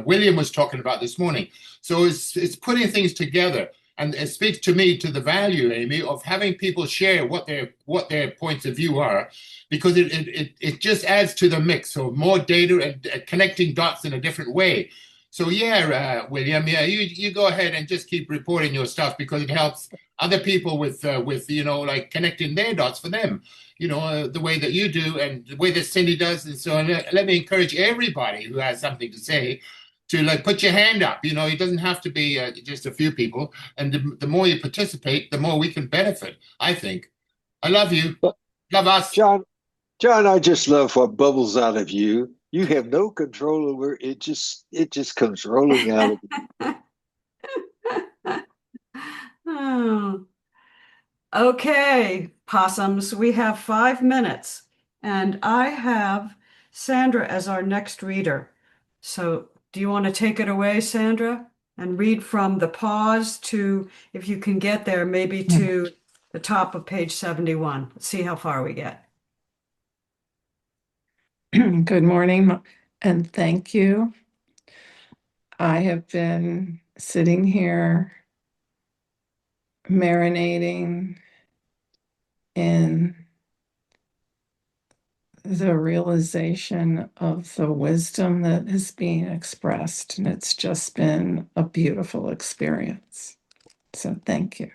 William was talking about this morning. So it's putting things together. And it speaks to me to the value, Amy, of having people share what their points of view are, because it just adds to the mix. So more data and connecting dots in a different way. So yeah, William, yeah, you go ahead and just keep reporting your stuff, because it helps other people with like connecting their dots for them. The way that you do and the way that Cindy does. And so let me encourage everybody who has something to say to like put your hand up. It doesn't have to be just a few people. And the more you participate, the more we can benefit, I think. I love you. Love us.
John, I just love what bubbles out of you. You have no control over it. It just comes rolling out of you.
Oh, okay, possums. We have 5 minutes, and I have Sandra as our next reader. So, do you want to take it away, Sandra, and read from the pause to, if you can get there, maybe to the top of page 71? Let's see how far we get.
Good morning, and thank you. I have been sitting here marinating in the realization of the wisdom that is being expressed, and it's just been a beautiful experience. So thank you.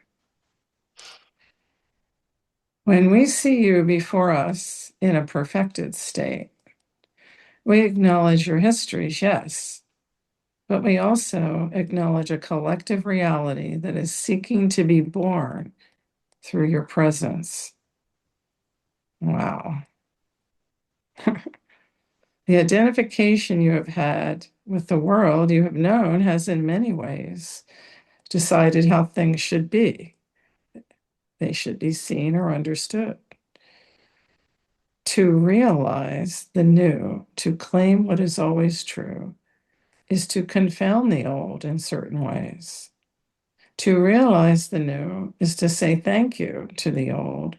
When we see you before us in a perfected state, we acknowledge your histories, yes, but we also acknowledge a collective reality that is seeking to be born through your presence. Wow. The identification you have had with the world you have known has in many ways decided how things should be. They should be seen or understood. To realize the new, to claim what is always true, is to confound the old in certain ways. To realize the new is to say thank you to the old,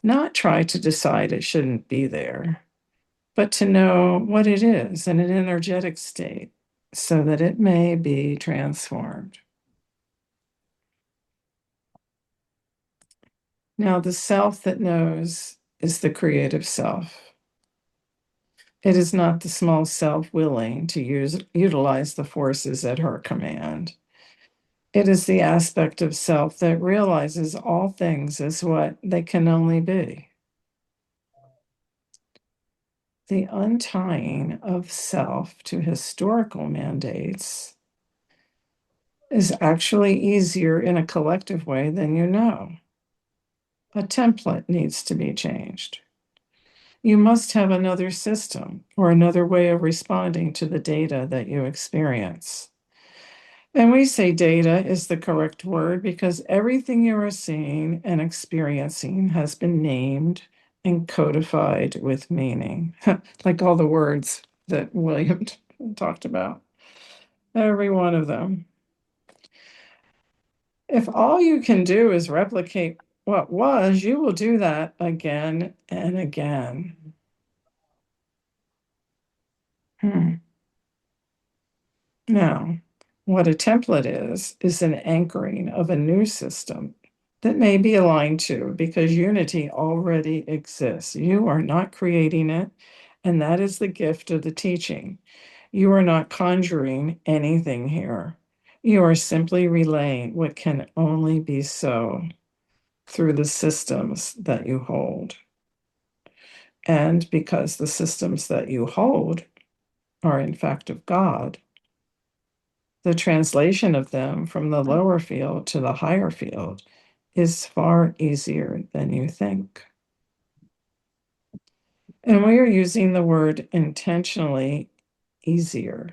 not try to decide it shouldn't be there, but to know what it is in an energetic state so that it may be transformed. Now, the self that knows is the creative self.
It is not the small self willing to utilize the forces at her command. It is the aspect of self that realizes all things as what they can only be. The untying of self to historical mandates is actually easier in a collective way than you know. A template needs to be changed. You must have another system or another way of responding to the data that you experience. And we say data is the correct word because everything you are seeing and experiencing has been named and codified with meaning, like all the words that William talked about, every one of them. If all you can do is replicate what was, you will do that again and again. Now, what a template is an anchoring of a new system that may be aligned to because unity already exists. You are not creating it, and that is the gift of the teaching. You are not conjuring anything here. You are simply relaying what can only be so through the systems that you hold. And because the systems that you hold are in fact of God, the translation of them from the lower field to the higher field is far easier than you think. And we are using the word intentionally easier.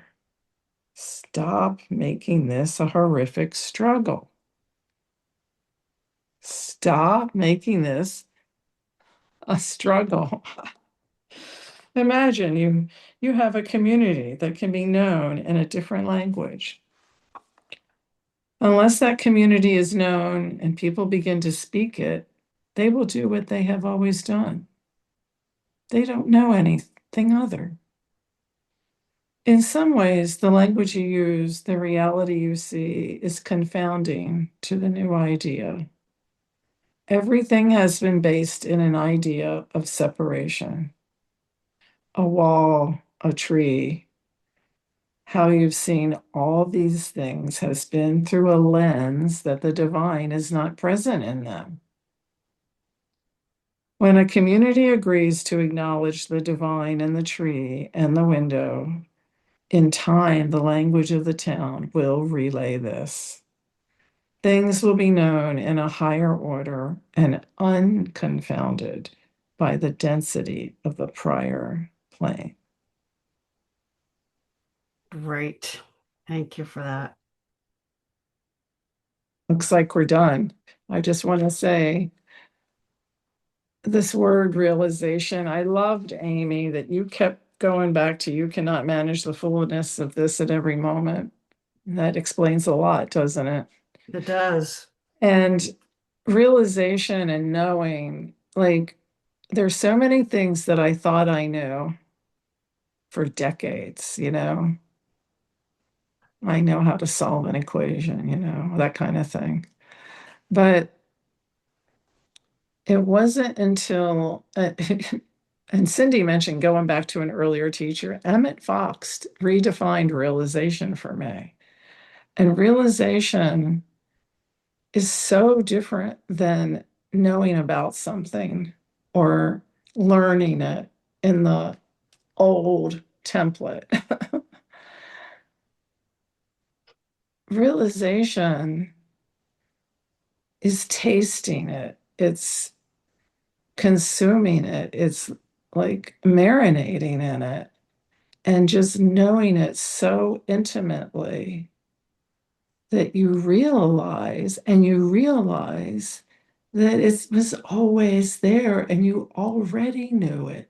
Stop making this a horrific struggle. Stop making this a struggle. Imagine you have a community that can be known in a different language. Unless that community is known and people begin to speak it, they will do what they have always done. They don't know anything other. In some ways, the language you use, the reality you see, is confounding to the new idea. Everything has been based in an idea of separation. A wall, a tree. How you've seen all these things has been through a lens that the divine is not present in them. When a community agrees to acknowledge the divine in the tree and the window, in time, the language of the town will relay this. Things will be known in a higher order and unconfounded by the density of the prior plane.
Great. Thank you for that.
Looks like we're done. I just want to say this word realization. I loved, Amy, that you kept going back to you cannot manage the fullness of this at every moment. That explains a lot, doesn't it?
It does.
And realization and knowing, like, there's so many things that I thought I knew for decades, I know how to solve an equation, that kind of thing. But it wasn't until, and Cindy mentioned going back to an earlier teacher, Emmett Fox redefined realization for me. And realization is so different than knowing about something or learning it in the old template. Realization is tasting it, it's consuming it, it's like marinating in it and just knowing it so intimately that you realize that it was always there and you already knew it.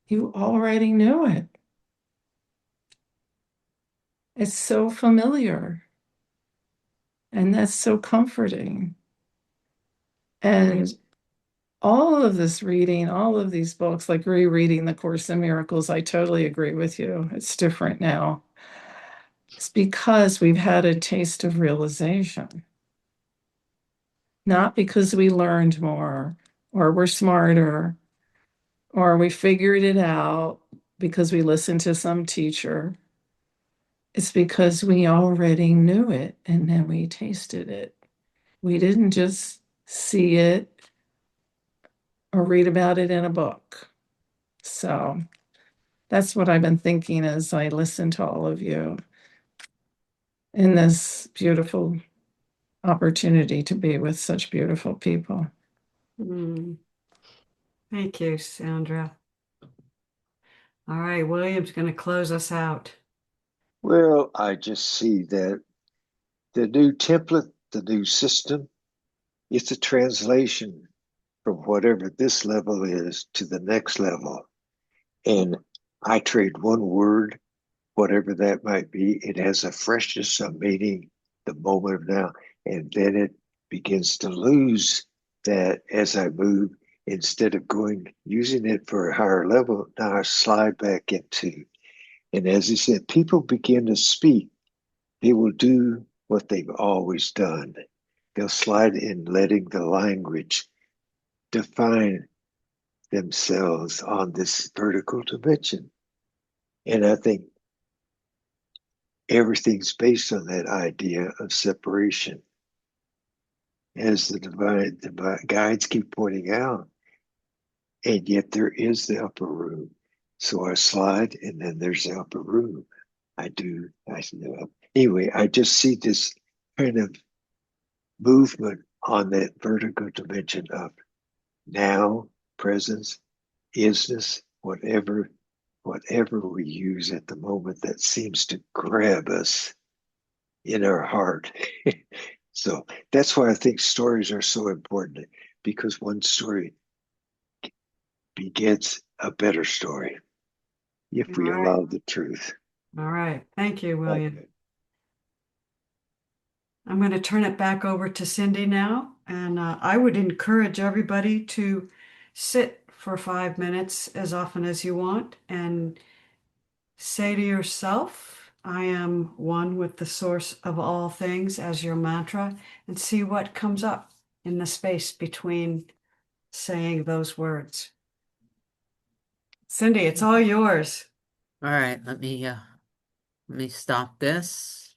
You already knew it. It's so familiar. And that's so comforting. And all of this reading, all of these books, like rereading The Course in Miracles, I totally agree with you. It's different now. It's because we've had a taste of realization, not because we learned more or we're smarter or we figured it out because we listened to some teacher. It's because we already knew it and then we tasted it. We didn't just see it or read about it in a book. So that's what I've been thinking as I listen to all of you in this beautiful opportunity to be with such beautiful people.
Mm. Thank you, Sandra. All right, William's going to close us out.
Well, I just see that the new template, the new system, it's a translation from whatever this level is to the next level. And I trade one word, whatever that might be, it has a freshness of meaning the moment of now. And then it begins to lose that as I move. Instead of using it for a higher level, now I slide back into. And as he said, people begin to speak. They will do what they've always done. They'll slide in letting the language define themselves on this vertical dimension. And I think everything's based on that idea of separation. As the divine guides keep pointing out, and yet there is the upper room. So I slide, and then there's the upper room. Anyway, I just see this kind of movement on that vertical dimension of now, presence, isness, whatever we use at the moment that seems to grab us in our heart. So that's why I think stories are so important, because one story begets a better story if we
All right.
allow the truth.
All right. Thank you, William.
Okay.
I'm going to turn it back over to Cindy now. And I would encourage everybody to sit for 5 minutes as often as you want and say to yourself, I am one with the source of all things as your mantra, and see what comes up in the space between saying those words. Cindy, it's all yours.
All right, let me stop this.